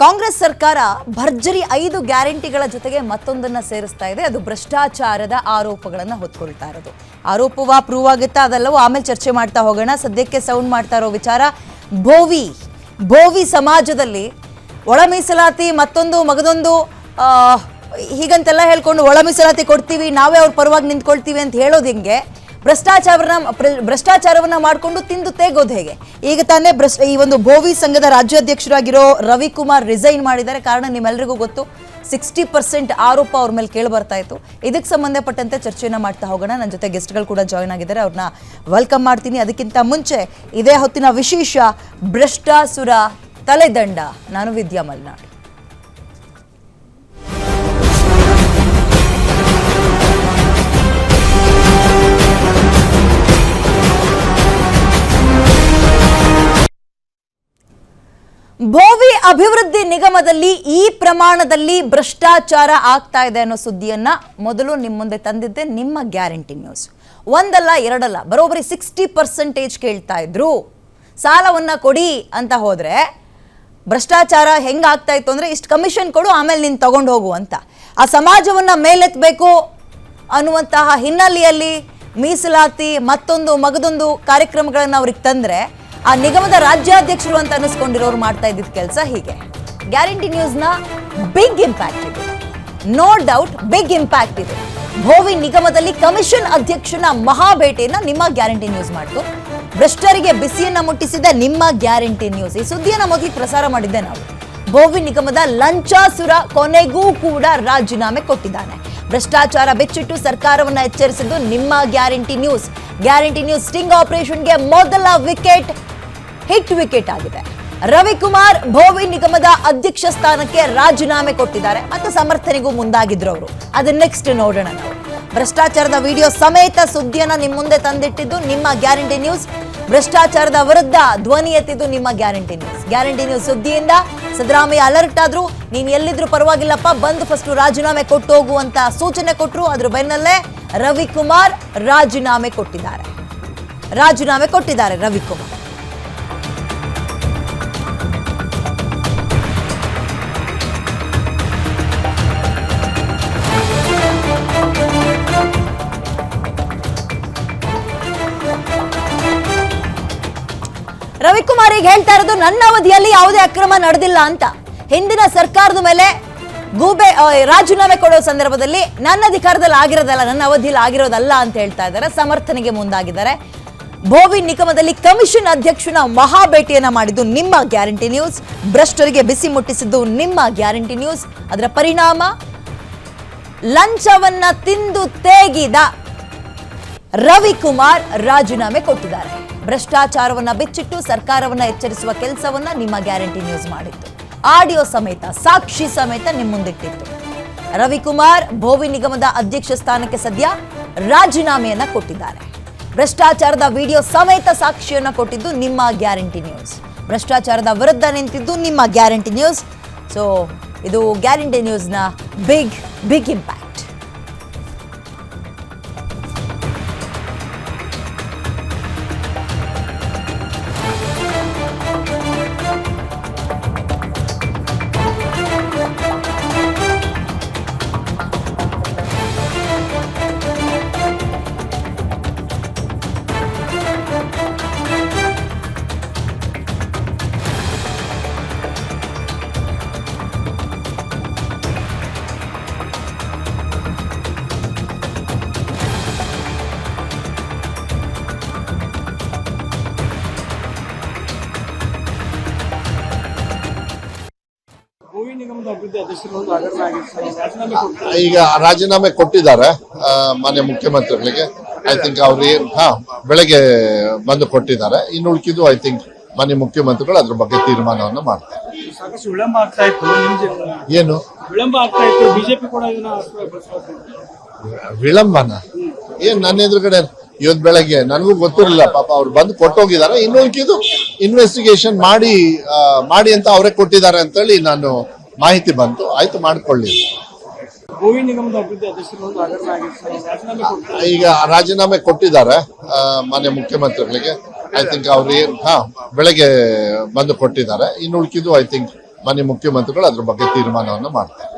ಕಾಂಗ್ರೆಸ್ ಸರ್ಕಾರ ಭರ್ಜರಿ 5 ಗ್ಯಾರಂಟಿಗಳ ಜೊತೆಗೆ ಮತ್ತೊಂದನ್ನ ಸೇರಿಸ್ತಾ ಇದೆ. ಅದು ಭ್ರಷ್ಟಾಚಾರದ ಆರೋಪಗಳನ್ನು ಹೊತ್ಕೊಳ್ತಾ ಇರೋದು. ಆರೋಪವಾ ಪ್ರೂವ್ ಆಗುತ್ತಾ ಅದೆಲ್ಲವೂ ಆಮೇಲೆ ಚರ್ಚೆ ಮಾಡ್ತಾ ಹೋಗೋಣ. ಸದ್ಯಕ್ಕೆ ಸೌಂಡ್ ಮಾಡ್ತಾ ಇರೋ ವಿಚಾರ ಭೋವಿ ಸಮಾಜದಲ್ಲಿ ಒಳ ಮೀಸಲಾತಿ ಮತ್ತೊಂದು ಮಗದೊಂದು ಹೀಗಂತೆಲ್ಲ ಹೇಳ್ಕೊಂಡು ಒಳ ಮೀಸಲಾತಿ ಕೊಡ್ತೀವಿ, ನಾವೇ ಅವ್ರ ಪರವಾಗಿ ನಿಂತ್ಕೊಳ್ತೀವಿ ಅಂತ ಹೇಳೋದು ಹೆಂಗೆ? ಭ್ರಷ್ಟಾಚಾರವನ್ನ ಮಾಡಿಕೊಂಡು ತಿಂದು ತೇಗೋದು ಹೇಗೆ? ಈಗ ತಾನೇ ಈ ಒಂದು ಭೋವಿ ಸಂಘದ ರಾಜ್ಯಾಧ್ಯಕ್ಷರಾಗಿರೋ ರವಿಕುಮಾರ್ ರಿಸೈನ್ ಮಾಡಿದ್ದಾರೆ. ಕಾರಣ ನಿಮ್ಮೆಲ್ಲರಿಗೂ ಗೊತ್ತು. 60% ಆರೋಪ ಅವ್ರ ಮೇಲೆ ಕೇಳಿ ಬರ್ತಾ ಇತ್ತು. ಇದಕ್ಕೆ ಸಂಬಂಧಪಟ್ಟಂತೆ ಚರ್ಚೆಯನ್ನ ಮಾಡ್ತಾ ಹೋಗೋಣ. ನನ್ನ ಜೊತೆ ಗೆಸ್ಟ್ಗಳು ಕೂಡ ಜಾಯ್ನ್ ಆಗಿದ್ದಾರೆ, ಅವ್ರನ್ನ ವೆಲ್ಕಮ್ ಮಾಡ್ತೀನಿ. ಅದಕ್ಕಿಂತ ಮುಂಚೆ ಇದೇ ಹೊತ್ತಿನ ವಿಶೇಷ ಭ್ರಷ್ಟಾಸುರ ತಲೆದಂಡ. ನಾನು ವಿದ್ಯಾ ಮಲ್ನಾಡ್. ಭೋವಿ ಅಭಿವೃದ್ಧಿ ನಿಗಮದಲ್ಲಿ ಈ ಪ್ರಮಾಣದಲ್ಲಿ ಭ್ರಷ್ಟಾಚಾರ ಆಗ್ತಾ ಇದೆ ಅನ್ನೋ ಸುದ್ದಿಯನ್ನ ಮೊದಲು ನಿಮ್ಮ ಮುಂದೆ ತಂದಿದ್ದೆ ನಿಮ್ಮ ಗ್ಯಾರಂಟಿ ನ್ಯೂಸ್. ಒಂದಲ್ಲ ಎರಡಲ್ಲ, ಬರೋಬ್ಬರಿ 60% ಕೇಳ್ತಾ ಇದ್ರು. ಸಾಲವನ್ನ ಕೊಡಿ ಅಂತ ಹೋದ್ರೆ ಭ್ರಷ್ಟಾಚಾರ ಹೆಂಗಾಗ್ತಾ ಇತ್ತು ಅಂದ್ರೆ, ಇಷ್ಟು ಕಮಿಷನ್ ಕೊಡು ಆಮೇಲೆ ನೀನು ತಗೊಂಡು ಹೋಗು ಅಂತ. ಆ ಸಮಾಜವನ್ನ ಮೇಲೆತ್ತಬೇಕು ಅನ್ನುವಂತಹ ಹಿನ್ನೆಲೆಯಲ್ಲಿ ಮೀಸಲಾತಿ ಮತ್ತೊಂದು ಮಗದೊಂದು ಕಾರ್ಯಕ್ರಮಗಳನ್ನು ಅವ್ರಿಗೆ ತಂದ್ರೆ ಆ ನಿಗಮದ ರಾಜ್ಯಾಧ್ಯಕ್ಷರು ಅಂತ ಅನ್ನಿಸ್ಕೊಂಡಿರೋರು ಮಾಡ್ತಾ ಇದ್ದಿದ್ದ ಕೆಲಸ ಹೀಗೆ. ಗ್ಯಾರಂಟಿ ನ್ಯೂಸ್ನ ಬಿಗ್ ಇಂಪ್ಯಾಕ್ಟ್ ಇದೆ, ನೋ ಡೌಟ್ ಬಿಗ್ ಇಂಪ್ಯಾಕ್ಟ್ ಇದೆ. ಭೋವಿ ನಿಗಮದಲ್ಲಿ ಕಮಿಷನ್ ಅಧ್ಯಕ್ಷನ ಮಹಾಬೇಟೆಯನ್ನ ನಿಮ್ಮ ಗ್ಯಾರಂಟಿ ನ್ಯೂಸ್ ಮಾಡಿತು. ಭ್ರಷ್ಟರಿಗೆ ಬಿಸಿಯನ್ನ ಮುಟ್ಟಿಸಿದ ನಿಮ್ಮ ಗ್ಯಾರಂಟಿ ನ್ಯೂಸ್. ಈ ಸುದ್ದಿಯನ್ನ ಮೊದಲಿಗೆ ಪ್ರಸಾರ ಮಾಡಿದ್ದೆ ನಾವು. ಭೋವಿ ನಿಗಮದ ಲಂಚಾಸುರ ಕೊನೆಗೂ ಕೂಡ ರಾಜೀನಾಮೆ ಕೊಟ್ಟಿದ್ದಾನೆ. ಭ್ರಷ್ಟಾಚಾರ ಬೆಚ್ಚಿಟ್ಟು ಸರ್ಕಾರವನ್ನ ಎಚ್ಚರಿಸಿದ್ದು ನಿಮ್ಮ guarantee news. Guarantee news sting ಆಪರೇಷನ್ಗೆ ಮೊದಲ ಹಿಟ್ ವಿಕೆಟ್ ಆಗಿದೆ. ರವಿಕುಮಾರ್ ಭೋವಿ ನಿಗಮದ ಅಧ್ಯಕ್ಷ ಸ್ಥಾನಕ್ಕೆ ರಾಜೀನಾಮೆ ಕೊಟ್ಟಿದ್ದಾರೆ ಮತ್ತು ಸಮರ್ಥನೆಗೂ ಮುಂದಾಗಿದ್ರು ಅವರು. ಅದನ್ನ ನೆಕ್ಸ್ಟ್ ನೋಡೋಣ ನಾವು. ಭ್ರಷ್ಟಾಚಾರದ ವಿಡಿಯೋ ಸಮೇತ ಸುದ್ದಿಯನ್ನ ನಿಮ್ಮ ಮುಂದೆ ತಂದಿಟ್ಟಿದ್ದು ನಿಮ್ಮ ಗ್ಯಾರಂಟಿ ನ್ಯೂಸ್. ಭ್ರಷ್ಟಾಚಾರದ ವಿರುದ್ಧ ಧ್ವನಿ ಎತ್ತಿದ್ದು ನಿಮ್ಮ ಗ್ಯಾರಂಟಿ ನ್ಯೂಸ್. ಗ್ಯಾರಂಟಿ ನ್ಯೂಸ್ ಸುದ್ದಿಯಿಂದ ಸಿದ್ದರಾಮಯ್ಯ ಅಲರ್ಟ್ ಆದ್ರು. ನೀನ್ ಎಲ್ಲಿದ್ರು ಪರವಾಗಿಲ್ಲಪ್ಪ, ಬಂದು ಫಸ್ಟ್ ರಾಜೀನಾಮೆ ಕೊಟ್ಟು ಹೋಗು ಅಂತ ಸೂಚನೆ ಕೊಟ್ಟರು. ಅದ್ರ ಬೆನ್ನಲ್ಲೇ ರವಿಕುಮಾರ್ ರಾಜೀನಾಮೆ ಕೊಟ್ಟಿದ್ದಾರೆ. ರವಿಕುಮಾರ್. ರವಿಕುಮಾರ್ ಈಗ ಹೇಳ್ತಾ ಇರೋದು, ನನ್ನ ಅವಧಿಯಲ್ಲಿ ಯಾವುದೇ ಅಕ್ರಮ ನಡೆದಿಲ್ಲ ಅಂತ. ಹಿಂದಿನ ಸರ್ಕಾರದ ಮೇಲೆ ರಾಜೀನಾಮೆ ಕೊಡೋ ಸಂದರ್ಭದಲ್ಲಿ ನನ್ನ ಅಧಿಕಾರದಲ್ಲಿ ಆಗಿರೋದಲ್ಲ, ನನ್ನ ಅವಧಿಯಲ್ಲಿ ಆಗಿರೋದಲ್ಲ ಅಂತ ಹೇಳ್ತಾ ಇದ್ದಾರೆ. ಸಮರ್ಥನೆಗೆ ಮುಂದಾಗಿದ್ದಾರೆ. ಭೋವಿ ನಿಗಮದಲ್ಲಿ ಕಮಿಷನ್ ಅಧ್ಯಕ್ಷನ ಮಹಾಬೇಟೆಯನ್ನ ಮಾಡಿದ್ದು ನಿಮ್ಮ ಗ್ಯಾರಂಟಿ ನ್ಯೂಸ್. ಭ್ರಷ್ಟರಿಗೆ ಬಿಸಿ ಮುಟ್ಟಿಸಿದ್ದು ನಿಮ್ಮ ಗ್ಯಾರಂಟಿ ನ್ಯೂಸ್. ಅದರ ಪರಿಣಾಮ ಲಂಚವನ್ನ ತಿಂದು ತೇಗಿದ ರವಿಕುಮಾರ್ ರಾಜೀನಾಮೆ ಕೊಟ್ಟಿದ್ದಾರೆ. ಭ್ರಷ್ಟಾಚಾರವನ್ನ ಬಿಚ್ಚಿಟ್ಟು ಸರ್ಕಾರವನ್ನ ಎಚ್ಚರಿಸುವ ಕೆಲಸವನ್ನ ನಿಮ್ಮ ಗ್ಯಾರಂಟಿ ನ್ಯೂಸ್ ಮಾಡಿತ್ತು. ಆಡಿಯೋ ಸಮೇತ, ಸಾಕ್ಷಿ ಸಮೇತ ನಿಮ್ಮ ಮುಂದಿಟ್ಟಿತ್ತು. ರವಿಕುಮಾರ್ ಭೋವಿ ನಿಗಮದ ಅಧ್ಯಕ್ಷ ಸ್ಥಾನಕ್ಕೆ ಸದ್ಯ ರಾಜೀನಾಮೆಯನ್ನ ಕೊಟ್ಟಿದ್ದಾರೆ. ಭ್ರಷ್ಟಾಚಾರದ ವಿಡಿಯೋ ಸಮೇತ ಸಾಕ್ಷಿಯನ್ನ ಕೊಟ್ಟಿದ್ದು ನಿಮ್ಮ ಗ್ಯಾರಂಟಿ ನ್ಯೂಸ್. ಭ್ರಷ್ಟಾಚಾರದ ವಿರುದ್ಧ ನಿಂತಿದ್ದು ನಿಮ್ಮ ಗ್ಯಾರಂಟಿ ನ್ಯೂಸ್. ಸೊ ಇದು ಗ್ಯಾರಂಟಿ ನ್ಯೂಸ್ನ ಬಿಗ್ ಇಂಪ್ಯಾಕ್ಟ್. ಈಗ ರಾಜೀನಾಮೆ ಕೊಟ್ಟಿದ್ದಾರೆ ಮಾನ್ಯ ಮುಖ್ಯಮಂತ್ರಿಗಳಿಗೆ. ಐ ಥಿಂಕ್ ಅವ್ರು ಬೆಳಗ್ಗೆ ಬಂದು ಕೊಟ್ಟಿದ್ದಾರೆ. ಇನ್ನು ಉಳ್ಕಿದ್ದು ಐ ಥಿಂಕ್ ಮಾನ್ಯ ಮುಖ್ಯಮಂತ್ರಿಗಳು ಅದ್ರ ಬಗ್ಗೆ ತೀರ್ಮಾನವನ್ನು ಮಾಡ್ತಾರೆ. ಏನು ವಿಳಂಬನ? ಏನ್ ನನ್ನ ಎದುರುಗಡೆ ಇವತ್ತು ಬೆಳಗ್ಗೆ ನನಗೂ ಗೊತ್ತಿರಲಿಲ್ಲ. ಪಾಪ ಅವ್ರು ಬಂದು ಕೊಟ್ಟೋಗಿದ್ದಾರೆ. ಇನ್ನು ಉಳ್ಕಿದ್ದು ಇನ್ವೆಸ್ಟಿಗೇಷನ್ ಮಾಡಿ ಅಂತ ಅವರೇ ಕೊಟ್ಟಿದ್ದಾರೆ ಅಂತೇಳಿ ನಾನು ಮಾಹಿತಿ ಬಂತು. ಆಯ್ತು, ಮಾಡ್ಕೊಳ್ಳಿ. ಈಗ ರಾಜೀನಾಮೆ ಕೊಟ್ಟಿದ್ದಾರೆ ಮಾನ್ಯ ಮುಖ್ಯಮಂತ್ರಿಗಳಿಗೆ. ಐ ಥಿಂಕ್ ಅವ್ರು ಬೆಳಗ್ಗೆ ಬಂದು ಕೊಟ್ಟಿದ್ದಾರೆ. ಇನ್ನು ಉಳ್ಕಿದ್ದು ಐ ಥಿಂಕ್ ಮಾನ್ಯ ಮುಖ್ಯಮಂತ್ರಿಗಳು ಅದ್ರ ಬಗ್ಗೆ ತೀರ್ಮಾನವನ್ನು ಮಾಡ್ತಾರೆ.